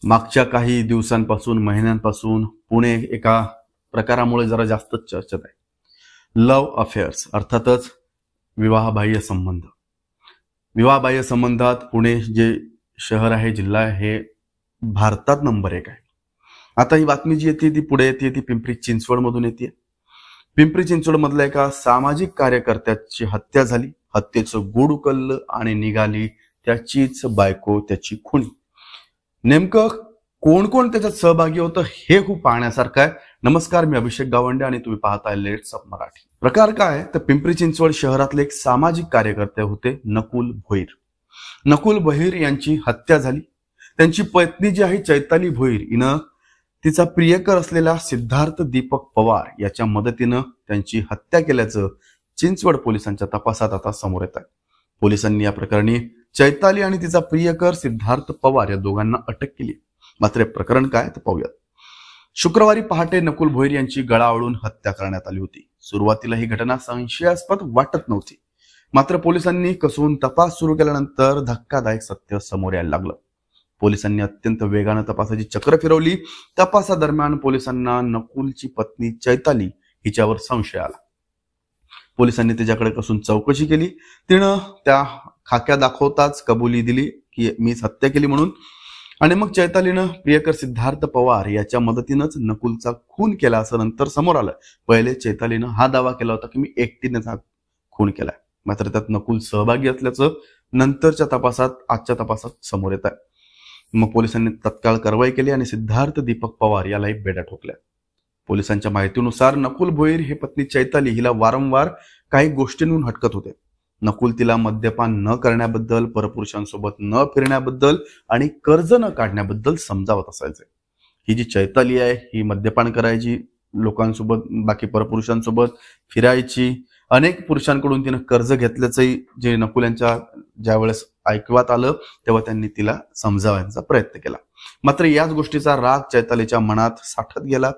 मागच्या काही दिवसांपासून महिन्यांपासून पुणे एका प्रकारामुळे जरा जास्तच चर्चेत आहे। लव्ह अफेअर्स अर्थातच विवाहबाह्य संबंध। विवाहबाह्य संबंधात पुणे जे शहर आहे, जिल्हा आहे, हे भारतात नंबर 1 आहे। आता ही बातमी जी येते ती पुढे येते ती पिंपरी चिंचवड मधून येते। पिंपरी चिंचवड मधल्या एका सामाजिक कार्यकर्त्याची हत्या झाली। हत्येचं गूढ उकललं आणि निघाली त्याचीच बायको, त्याची खुनी। नेमकं कोण कोण त्याच्यात सहभागी होतं हे खूप पाहण्यासारखं आहे। नमस्कार, मी अभिषेक गावंडे आणि तुम्ही पाहताय लेट्स अप मराठी। प्रकार काय आहे तर पिंपरी चिंचवड शहरातले एक सामाजिक कार्यकर्ते होते नकुल भोईर। नकुल भोईर यांची हत्या झाली। त्यांची पत्नी जी आहे चैताली भोईर हिनं तिचा प्रियकर असलेला सिद्धार्थ दीपक पवार याच्या मदतीनं त्यांची हत्या केल्याचं चिंचवड पोलिसांच्या तपासात आता समोर येत आहे। पोलिसांनी या प्रकरणी चैताली आणि तिचा प्रियकर सिद्धार्थ पवार या दोघांना अटक केली। मात्र प्रकरण काय तर पाहूयात। शुक्रवारी पहाटे नकुल भोईर यांची गळा आवळून हत्या करण्यात आली होती। सुरुवातीला ही घटना संशयास्पद वाटत नव्हती, मात्र पोलिसांनी कसून तपास सुरू केल्यानंतर धक्कादायक सत्य समोर यायला लागलं। पोलिसांनी अत्यंत वेगाने तपासाची चक्र फिरवली। तपासादरम्यान पोलिसांना नकुलची पत्नी चैताली हिच्यावर संशय आला। पोलिसांनी तिच्याकडे कसून चौकशी केली। तिनं त्या खाक्या दाखवताच कबुली दिली की मीच हत्या केली म्हणून। आणि मग चैतालीनं प्रियकर सिद्धार्थ पवार याच्या मदतीनंच नकुलचा खून केला असं नंतर समोर आलं। पहिले चैतालीनं हा दावा केला होता की मी एकटीनेच हा खून केलाय, मात्र त्यात नकुल सहभागी असल्याचं नंतरच्या तपासात, आजच्या तपासात समोर येत आहे। मग पोलिसांनी तत्काळ कारवाई केली आणि सिद्धार्थ दीपक पवार यालाही बेड्या ठोकल्या। पोलिसांच्या माहितीनुसार नकुल भोईर हे पत्नी चैताली हिला वारंवार काही गोष्टींहून हटकत होते। नकुल तिला मद्यपान न करण्याबद्दल, परपुरुषांसोबत न फिरण्याबद्दल आणि कर्ज न काढण्याबद्दल समजावत असायचे। ही जी चैताली आहे ही मद्यपान करायची, लोकांसोबत, बाकी परपुरुषांसोबत फिरायची, अनेक पुरुषांकडून तिनं कर्ज घेतल्याचंही जे नकुल यांच्या ज्यावेळेस ऐकवात आलं तेव्हा त्यांनी तिला समजावण्याचा प्रयत्न केला। मात्र याच गोष्टीचा राग चैतालीच्या मनात साठत गेला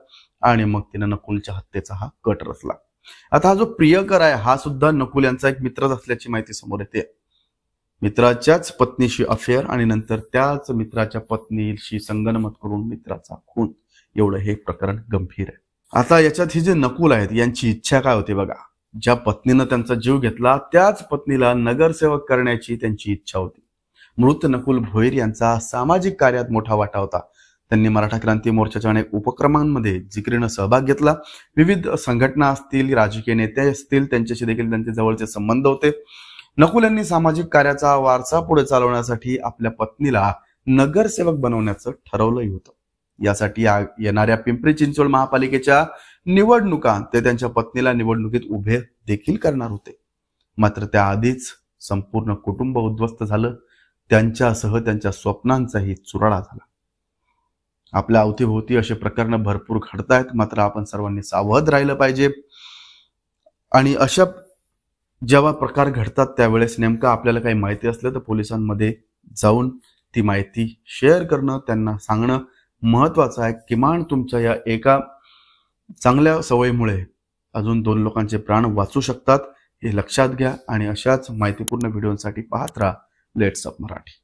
आणि मग तिनं नकुलच्या हत्येचा हा कट रचला। आता हा जो प्रियकर आहे हा सुद्धा नकुल यांचा एक मित्रच असल्याची माहिती समोर येते। मित्राच्याच पत्नीशी अफेअर आणि नंतर त्याच मित्राच्या पत्नीशी संगनमत करून मित्राचा खून, एवढं हे प्रकरण गंभीर आहे। आता याच्यात ही जे नकुल आहेत यांची इच्छा काय होती बघा। ज्या पत्नीनं त्यांचा जीव घेतला त्याच पत्नीला नगरसेवक करण्याची त्यांची इच्छा होती। मृत नकुल भोईर यांचा सामाजिक कार्यात मोठा वाटा होता। त्यांनी मराठा क्रांती मोर्चाच्या अनेक उपक्रमांमध्ये जिकरीनं सहभाग घेतला। विविध संघटना असतील, राजकीय नेते असतील, त्यांच्याशी देखील त्यांचे जवळचे संबंध होते। नकुल यांनी सामाजिक कार्याचा वारसा पुढे चालवण्यासाठी आपल्या पत्नीला नगरसेवक बनवण्याचं ठरवलंही होतं। यासाठी येणाऱ्या पिंपरी चिंचवड महापालिकेच्या निवडणुकांत ते त्यांच्या पत्नीला निवडणुकीत उभे देखील करणार होते। मात्र त्याआधीच संपूर्ण कुटुंब उद्ध्वस्त झालं। त्यांच्यासह त्यांच्या स्वप्नांचाही चुराडा झाला। आपल्या अवतीभोवती असे प्रकरण भरपूर घडतायत, मात्र आपण सर्वांनी सावध राहिलं पाहिजे। आणि अशा जेव्हा प्रकार घडतात त्यावेळेस नेमकं आपल्याला काही माहिती असलं तर पोलिसांमध्ये जाऊन ती माहिती शेअर करणं, त्यांना सांगणं महत्वाचं आहे। किमान तुमच्या या एका चांगल्या सवयीमुळे अजून 2 लोकांचे प्राण वाचू शकतात, हे लक्षात घ्या। आणि अशाच माहितीपूर्ण व्हिडिओसाठी पाहत राहा लेट्स अप मराठी।